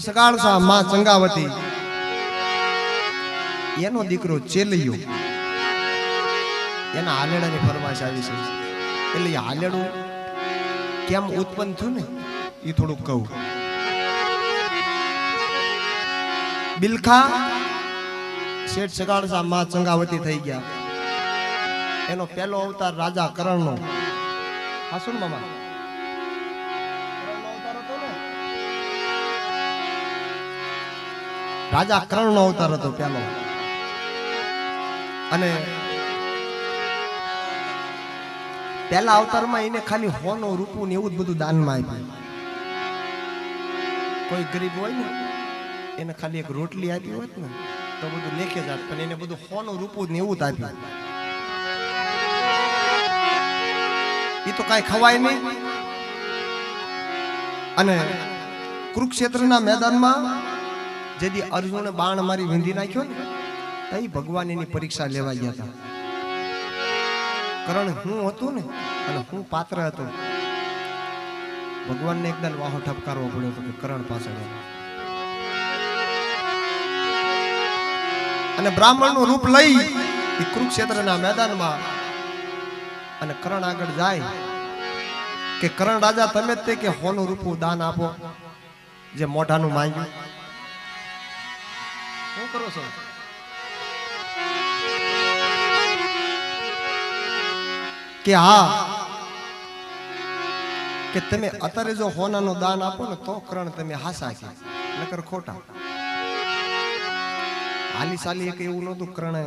સગાળસા માં ચંગાવતી એનો દીકરો ચેલિયો એના હાલેડાની ફરમાશ આવી છે એટલે એ હાલેડું કેમ ઉત્પન્ન થયું ને એ થોડુંક કહું બિલખા શેઠ સગાળસા માં ચંગાવતી થઈ ગયા એનો પહેલો અવતાર રાજા કરણનો હાસુન મામા રાજા કરણનો અવતાર હતો પહેલો અને પહેલા અવતારમાં એને ખાલી હોનું રૂપું ને એવું જ બધું દાનમાં આપ્યું કોઈ ગરીબ હોય ને એને ખાલી એક રોટલી આપી હોત ને તો બધું લેખે જાત પણ એને બધું હોનું રૂપું ને એવું જ આપ્યું એ તો કાંઈ ખવાય નહીં અને કુરુક્ષેત્રના મેદાનમાં જેથી અર્જુને બાણ મારી વિંધી નાખ્યો ને તઈ ભગવાન એની પરીક્ષા લેવા ગયા હતા કરણ હું હતું ને અને હું પાત્ર હતો ભગવાનને એકદમ વાહો ઠપકારવો પડ્યો હતો કે કરણ પાછળ અને બ્રાહ્મણનું રૂપ લઈ એ કુરુક્ષેત્રના મેદાનમાં અને કરણ આગળ જાય કે કરણ રાજા તમે જ તે કે હોનું રૂપું દાન આપો જે મોઢાનું માંગ્યું શું કરો છો કે હા કે તમે અત્યારે જો હોનાનું દાન આપો ને તો કરણ તમે હાસા કે નકર ખોટા હાલી સાલી એક એવું નહોતું કરણ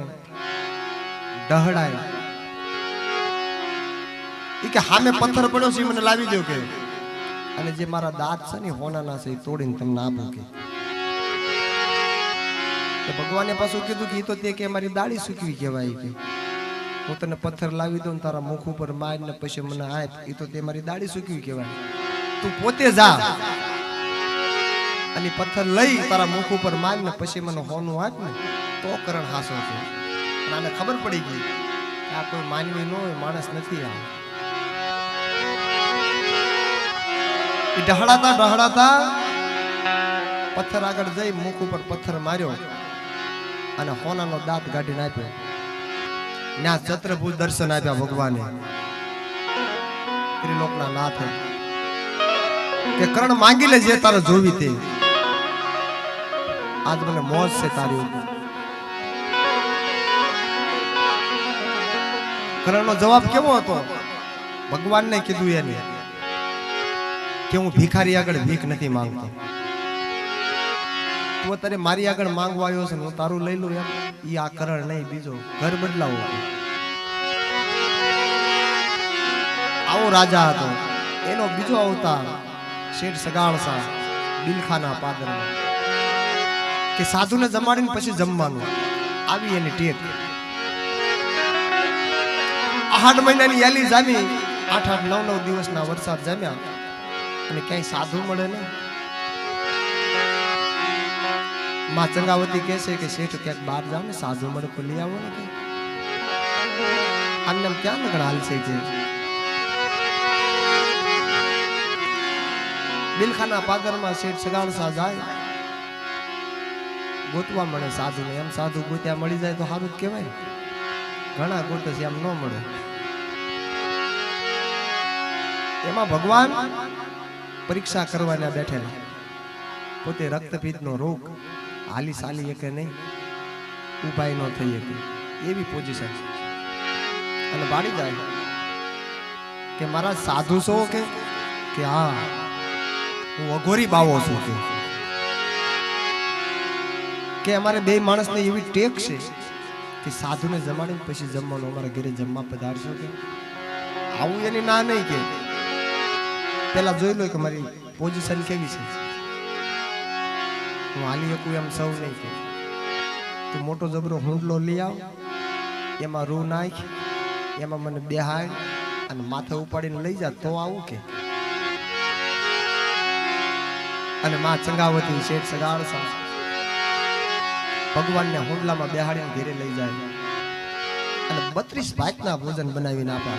ડહડાય ઈ કે હામે પથ્થર પડ્યો છે મને લાવી દો કે અને જે મારા દાંત છે ને હોનાના છે એ તોડીને તમને આપું કે ભગવાને પાછું કીધું કે તો તે કે મારી દાઢી સૂકવી કહેવાય કે હું તને પથ્થર લાવી દઉં તારા મુખ ઉપર મારીને પછી મને આપ એ તો તે મારી દાઢી સૂકવી કહેવાય તું પોતે જા અને પથ્થર લઈ તારા મુખ ઉપર મારીને પછી મને હોનું આપ ને તો કરણ હાસો છે આને ખબર પડી ગઈ આ કોઈ માનવી ન હોય માણસ નથી આ એ ઢહડાતા પથ્થર આગળ જઈ મુખ ઉપર પથ્થર માર્યો અને હોનાનો દાંત કાઢીને આપ્યો ત્યાં છત્રભુજ દર્શન આપ્યા ભગવાને ત્રિલોકના નાથ કે કરણ માંગી લે જે તારે જોવી તે આજ મને મોજ છે તારી ઉપર કરણનો જવાબ કેવો હતો ભગવાનને કીધું એને કે હું ભિખારી આગળ ભીખ નથી માંગતો તું અત્યારે મારી આગળ માંગવા આવ્યો છે હું તારું લઈ લઉં એમ ઈ આ કરણ નહીં બીજો ઘર બદલાવો આવો રાજા હતો એનો બીજો અવતાર શેઠ સગાળસા બિલખાના પાદરમાં કે સાધુને જમાડીને પછી જમવાનું આવી એની ટેક 8 મહિનાની યાલી જામી 8-8 9-9 દિવસના વરસાદ જામ્યા અને ક્યાંય સાધુ મળે નહીં માં ચંગાવતી કહે છે કે શેઠ ક્યાંક બહાર જાવ ને સાધુ મળે તો લઈ આવો ને આમને ક્યાં લગણ હાલ છે કે બિલખાના પાદરમાં શેઠ સગાળસા જાય ગોતવા મળે સાધુને એમ સાધુ ગોત્યા મળી જાય તો સારું જ કહેવાય ઘણા ગોતે છે એમ ન મળે એમાં ભગવાન પરીક્ષા કરવાના બેઠેલા પોતે રક્તપિત્તનો રોગ હાલી સાલી કે નહીં ઉપાય ન થઈ શકે એવી પોઝિશન અને બાળી જાય કે મારા સાધુ છો કે હા હું અઘોરી બાવો છું કે અમારે બે માણસને એવી ટેક છે કે સાધુને જમાડીને પછી જમવાનું અમારા ઘરે જમવા પધારશો કે આવું એની ના નહીં કે પેલા જોઈ લો કે મારી પોઝિશન કેવી છે હું હાલી શકું એમ સૌ નહીં કે તું મોટો જબરો હુંડલો લઈ આવ એમાં રૂ નાખ એમાં મને બેહાડ અને માથે ઉપાડીને લઈ જા તો આવું કે અને માં ચંગાવતી શેઠ સગાળસા ભગવાનને હુંડલામાં બેહાડીને ઘેરે લઈ જાય અને 32 ભાતના ભોજન બનાવીને આપે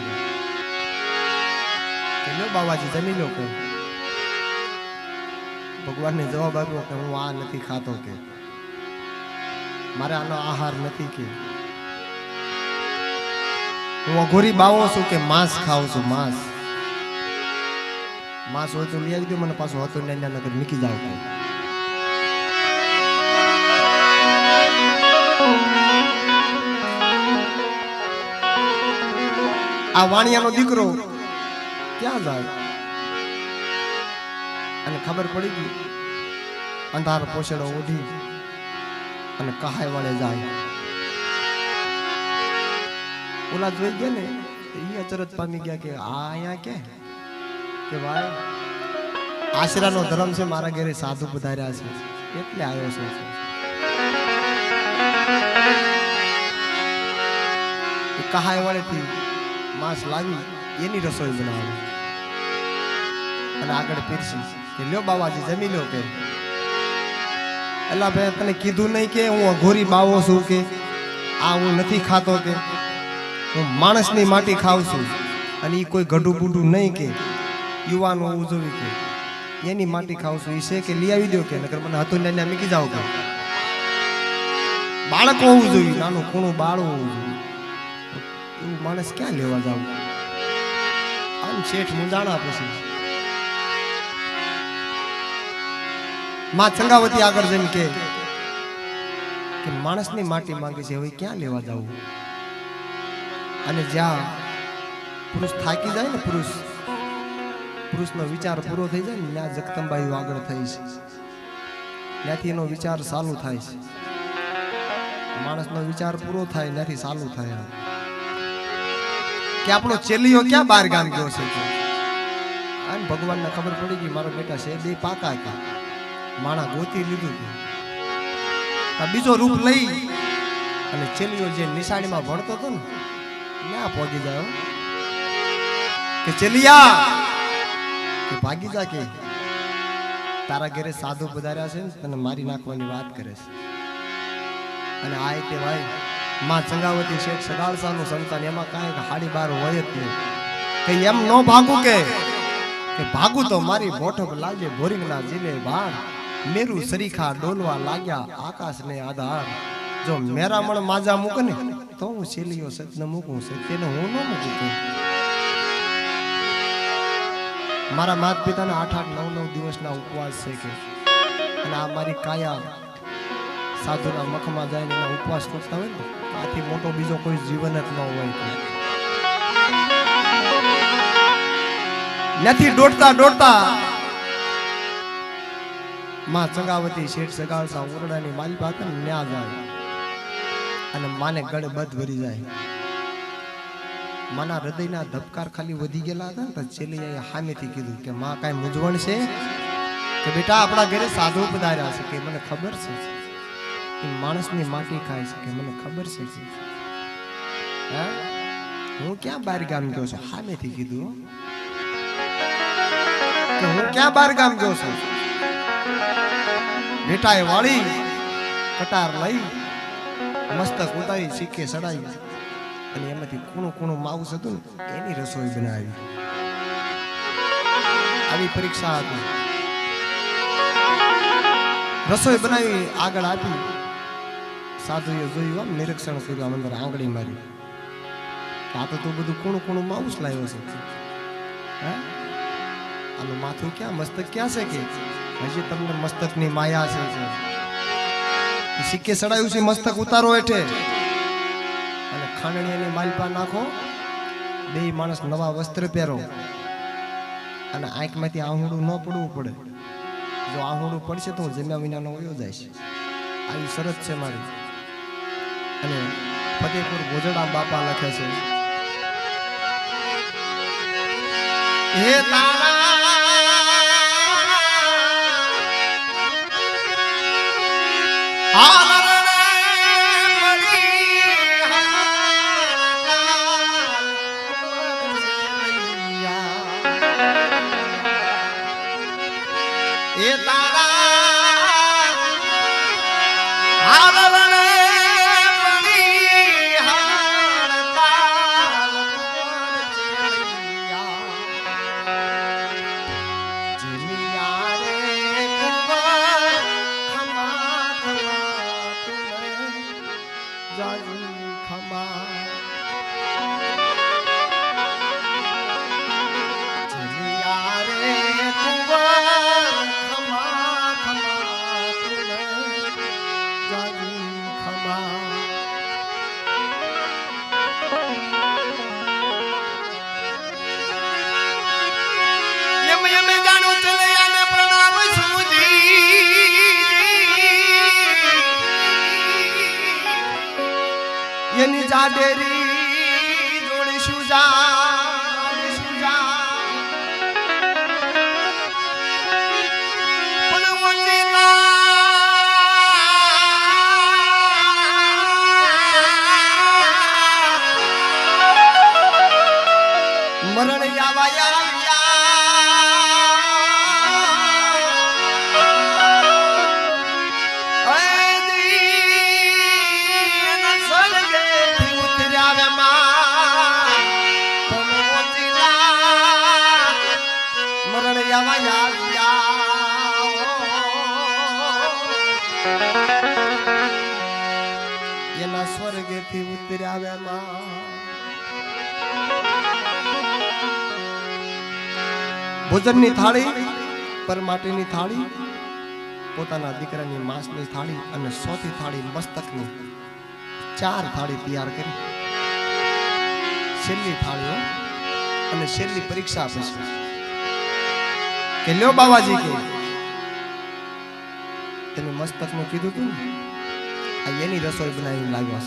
કે લો બાવાજી જમી લો કે ભગવાનને જવાબ આપ્યો કે હું આ નથી ખાતો, કે મારે આનો આહાર નથી, કે હું અઘોરી બાવો છું, કે માંસ ખાઉં છું, માંસ હોય તો લઈ આવી દો મને, પાછું હતું ને નગર મૂકી જાવ. આ વાણિયાનો દીકરો ક્યાં જાય? અને ખબર પડી ગઈ, અંધાર પોછડો ઓઢી અને કહાય વાળે જાય. ઓલા જોઈ ગયા ને એ અચરજ પામી ગયા કે આ અહીંયા કે ભાઈ આશરાનો ધર્મ છે, મારા ઘરે સાધુ પધાર્યા છે એટલે આવ્યો છે. કહાય વાળેથી માંસ લાવી એની રસોઈ બનાવી અને આગળ પીરસી કે લ્યો બાવાજી જમી લો. કે અલા ભાઈ તને કીધું નહીં કે હું અઘોરી બાવો છું, કે આ હું નથી ખાતો, કે હું માણસની માટી ખાઉં છું, અને એ કોઈ ગઢું બુઢું નહીં, કે યુવાન હોવું જોઈએ, કે એની માટી ખાઉં છું. એ છે કે લઈ આવી દો, કે નકર મને હતું ને મૂકી જાવ. કે બાળક હોવું જોઈએ, નાનું કૂણું બાળ હોવું જોઈએ, એવું માણસ ક્યાં લેવા જાવ? આમ શેઠ મુંજાણા પછી માં ચંગાવતી આગળ જઈને કે માણસની માટી માંગે છે, હવે ક્યાં લેવા જવું? અને જ્યાં પુરુષ થાકી જાય ને, પુરુષનો વિચાર પૂરો થઈ જાય ને, ત્યાં જગદંબાઈ આગળ થઈ છે, ત્યાંથી એનો વિચાર ચાલુ થાય છે. માણસનો વિચાર પૂરો થાય ત્યાંથી ચાલુ થાય કે આપણો ચેલીઓ ક્યાં બાર ગામ ગયો છે. અને ભગવાનને ખબર પડી ગઈ મારો બેટા છે બે પાકા, કે માણા ગોતી લીધું, બીજો રૂપ લઈ અને ચેલીઓ જે નિશાળીમાં ભણતો હતો ને ત્યાં પહોંચી જાય કે ચેલિયા કે ભાગી જા, કે તારા ઘરે સાધુ પધાર્યા છે ને તને મારી નાખવાની વાત કરે છે. અને આ તે ભાઈ માં ચંગાવતી શેઠ સગાળસાનું સંતાન, એમાં કાંઈ 12:30 હોય જ નહીં. કઈ એમ ન ભાગું કે ભાગું તો મારી બોઠક લાગે ભોરિંગના જીલે બાણ, મેરું સરીખા ડોલવા લાગ્યા આકાશને આધાર. જો મેરામણ માજા મૂકે ને તો હું શેલીઓ સતને મૂકું, સત્યને હું ન મૂકું. મારા માત પિતાના 8-8 9 દિવસના ઉપવાસ છે, કે અને આ મારી કાયા સાધુના મખમાં જાય ને એના ઉપવાસ કરતા હોય ને, આથી મોટો બીજો કોઈ જીવન જ ન હોય. નથી દોડતા માં ચંગાવતી શેઠ સગાળસા ઓરડાની માલિકા હતા ને ન્યા જાય અને માને ગળે બધ ભરી જાય. માના હૃદયના ધબકાર ખાલી વધી ગયેલા હતા ને તો ચેલીયાએ સામેથી કીધું કે માં કાંઈ મૂંઝવણ છે? કે બેટા આપણા ઘરે સાધુ પધાર્યા છે, કે મને ખબર છે કે માણસની માટી ખાય છે, કે મને ખબર છે. હું ક્યાં બાર ગામ ગયો છું? સામેથી કીધું કે હું ક્યાં બાર ગામ ગયો છું? બેટાએ વાળી કટાર લઈ મસ્તક ઉતારી સિક્કે ચડાવી અને એમાંથી કૂણું માઉસ હતું ને એની રસોઈ બનાવી. આવી પરીક્ષા હતી. રસોઈ બનાવી આગળ આપી. સાધુએ જોયું, આમ નિરીક્ષણ કર્યું, અંદર આંગળી મારી, આ તો તું બધું કૂણું માઉસ લાવ્યો છે. આનું માથું ક્યાં, મસ્તક ક્યાં છે? કે હજી તમને મસ્તકની માયા છે. સિક્કે ચડાયું છે, મસ્તક ઉતારો હેઠે અને ખાંડણીની માલપા નાખો, બે માણસ નવા વસ્ત્ર પહેરો અને આંખમાંથી આહુડું ન પડવું પડે. જો આહુડું પડશે તો હું જમ્યા વિનાનો વયો જાય છે. આવી શરત છે મારી. અને ફતેપુર ગોજડા બાપા લખે છે, હે તારા જાડેરી જોડીશું જોડીશું મરણ આવાયા એના સ્વર્ગેથી ઉતર્યા ભોજનની થાળી પરમાટેની થાળી પોતાના દીકરાની માંસની થાળી અને સોથી થાળી મસ્તકની 4 થાળી તૈયાર કરી છેલ્લી થાળીઓ અને છેલ્લી પરીક્ષા પછી કે લ્યો બાવાજી કે તમે મસ્તકનું કીધું તું ને આ એની રસોઈ બનાવીને લાવ્યા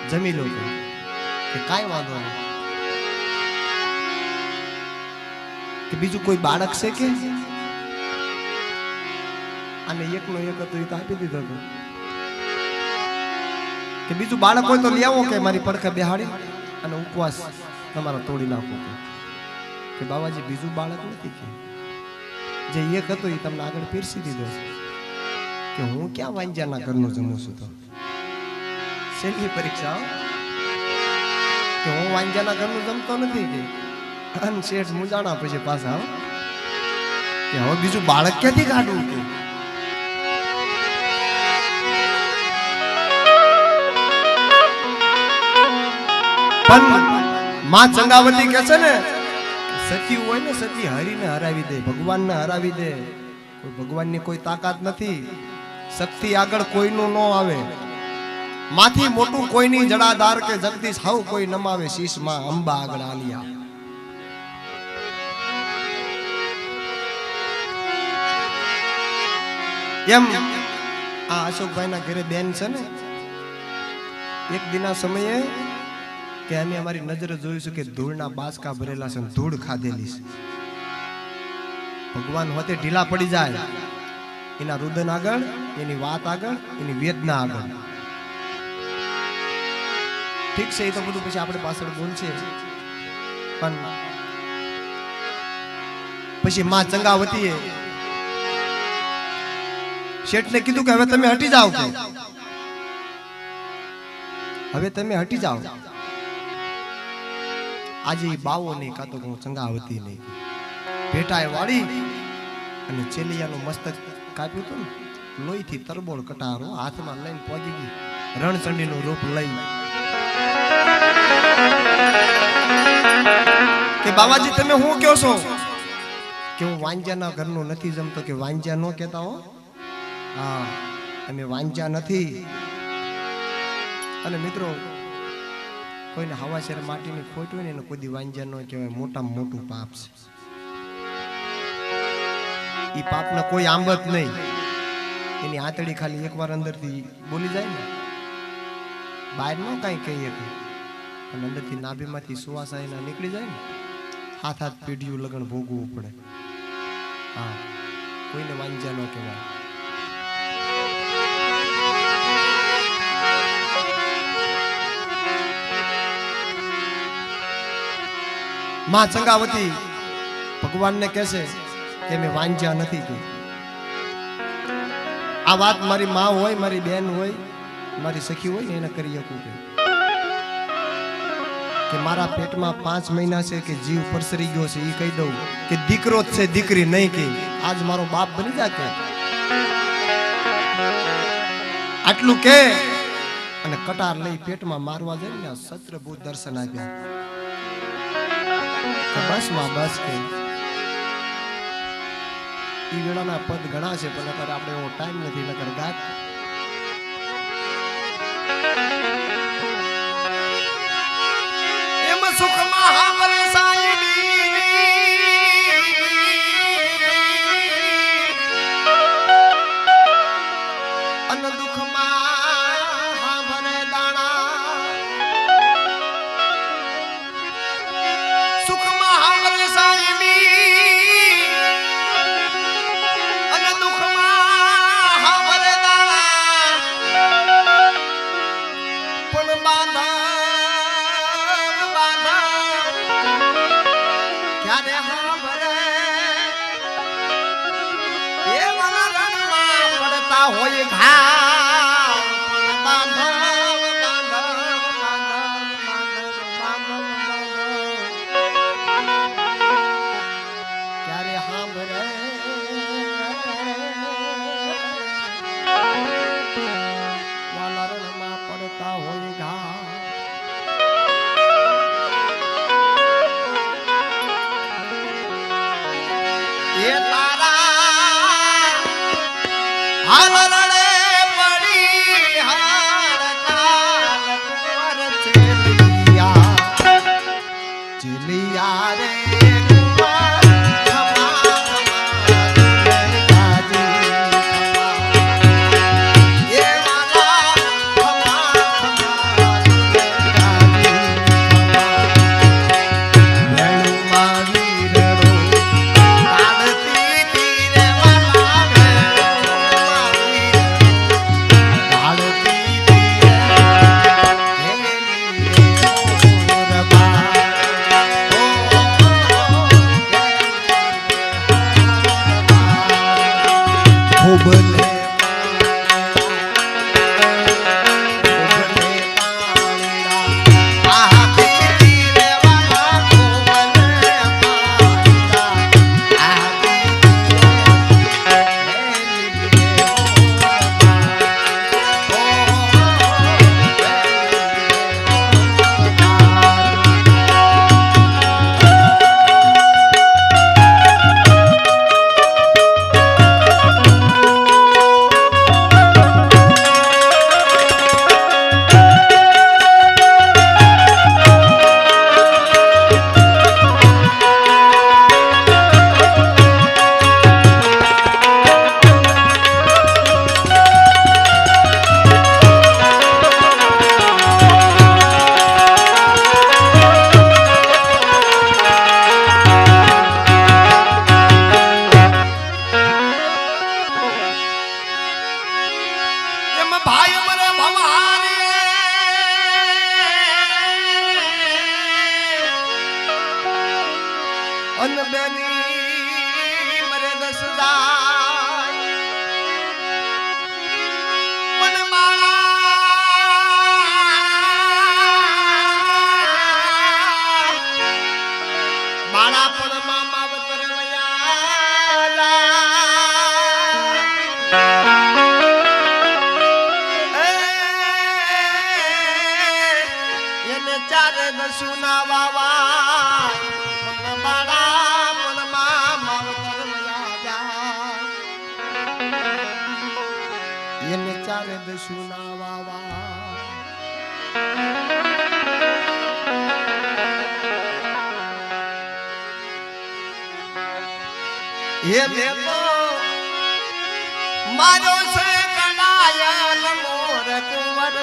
છે જમી લો કે કાંઈ વાંધો નહીં કે બીજું કોઈ બાળક છે કે અને એકનો એક હતો એ તો આપી દીધો હતો કે બીજું બાળક હોય તો લઈ આવો કે મારી પડખે બેહાડી અને ઉપવાસ તમારા તોડી નાખો કે બાબાજી બીજું બાળક નથી કે જે એક હતો એ તમને આગળ પીરસી દીધો કે હું ક્યાં વાંજાના ઘરનું જમું છું તો છેલ્લી પરીક્ષા કે હું વાંજાના ઘરનું જમતો નથી કે અન શેઠ મુજાણા પછી પાછા કે હવે બીજું બાળક ક્યાંથી કાઢવું કે પણ માં ચંગાવતી કે છે ને સતી હોય ને સતી હરીને હરાવી દે ભગવાનને હરાવી દે કોઈ ભગવાનની કોઈ તાકાત નથી શક્તિ આગળ કોઈનું ન આવે માથી મોટું કોઈની જડાધાર કે જગદીશ હાવ કોઈ નમાવે શીશમાં અંબા આગળ આલિયા એમ આ અશોકભાઈના ઘરે બેન છે ને એક દિના સમયે કે અમે અમારી નજરે જોઈશું કે ધૂળના બાસકા ભરેલા છે ધૂળ ખાધેલી છે ભગવાન હોતે ઢીલા પડી જાય એના રુદન આગળ એની વાત આગળ એની વેદના આગળ ઠીક છે એ તો બધું પછી આપણે પાછળ બોલશે પણ પછી માં ચંગાવતીએ શેઠને કીધું કે હવે તમે હટી જાઓ કે હવે તમે હટી જાઓ આજે બાવો નહીં કાતો હું ચંગાવતી નહીં ભેટાએ વાળી અને ચેલિયાનું મસ્તક કાપ્યું હતું ને લોહીથી તરબોળ કટારો હાથમાં લઈને પહોંચી ગઈ રણચંડીનું રૂપ લઈ કે બાબાજી તમે શું કહો છો કે હું વાંજાના ઘરનું નથી જમતો કે વાંજા ન કહેતા હો હા અમે વાંજા નથી અને મિત્રો કોઈને હવા શેર માટીની ખોટ હોય ને એને કોઈ દી વાંજા ન કહેવાય મોટામાં મોટું પાપ છે એ પાપને કોઈ આંબત નહીં એની આંતળી ખાલી એકવાર અંદરથી બોલી જાય ને બહાર ન કાંઈ કહીએ અને અંદરથી નાભીમાંથી સુવાસ એના નીકળી જાય ને હાથ હાથ પેઢીયું લગન ભોગવવું પડે હા કોઈને વાંજા ન કહેવાય માં ચંગાવતી ભગવાનને કહેશે કે મેં વાંજ્યા નથી કે આ વાત મારી માં હોય મારી બેન હોય મારી સખી હોય ને એને કરી શકું કે મારા પેટમાં 5 મહિના છે કે જીવ પરસરી ગયો છે એ કહી દઉં કે દીકરો જ છે દીકરી નહીં કે આજ મારો બાપ બની જા કે આટલું કે અને કટાર લઈ પેટમાં મારવા જાય ને સત્રભૂત દર્શન આપ્યા બસ માં બસ કે ઈ વેળાના પદ ઘણા છે પણ અત્યારે આપણે એવો ટાઈમ નથી નકર ગાત એમ સુખમાં હા વરસાઈની અન દુખમાં હા ભરે દાણા ત્યારે હાંભરે એવા રણમાં પડતા હોય ઘા બાંધવ બાંધવ બાંધવ ત્યારે હાંભરે વાલા રણમાં પડતા હોય ઘા એ તારા હાલ રડે પડી હાર તાલ કુંવર ચેલિયા રે કુંવર ખમા ગાજી એ વાલા ખમા અનબેની મરે દસદાય મન માળા પણ મામા વતર એને ચારે દસુના વાવા એને ચારે દસુના વાવા એ મેં મારો છે કડાયલ મોર કુંવર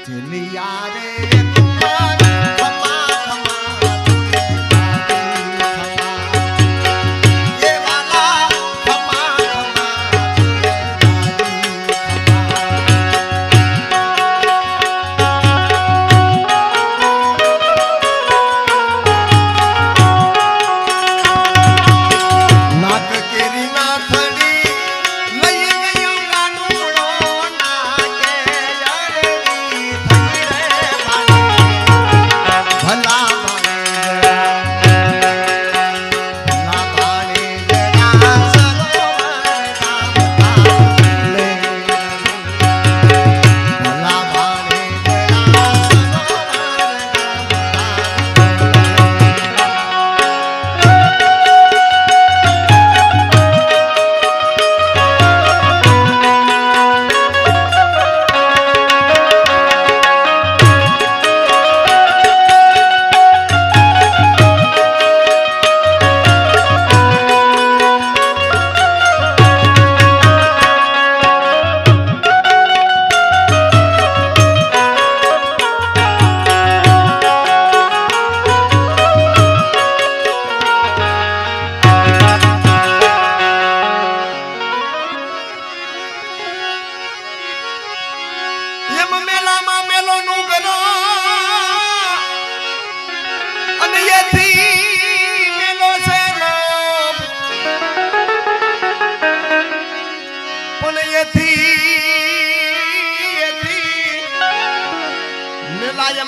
ચેલિયા રે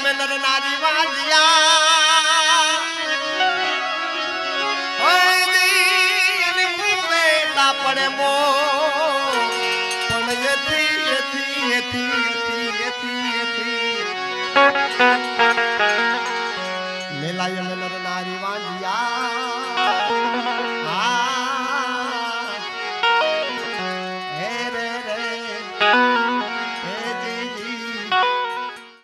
મેં નર નારી વાજિયા ઓય દીન મુવે તા પડે મો પણ યથી મેલાય મેં નર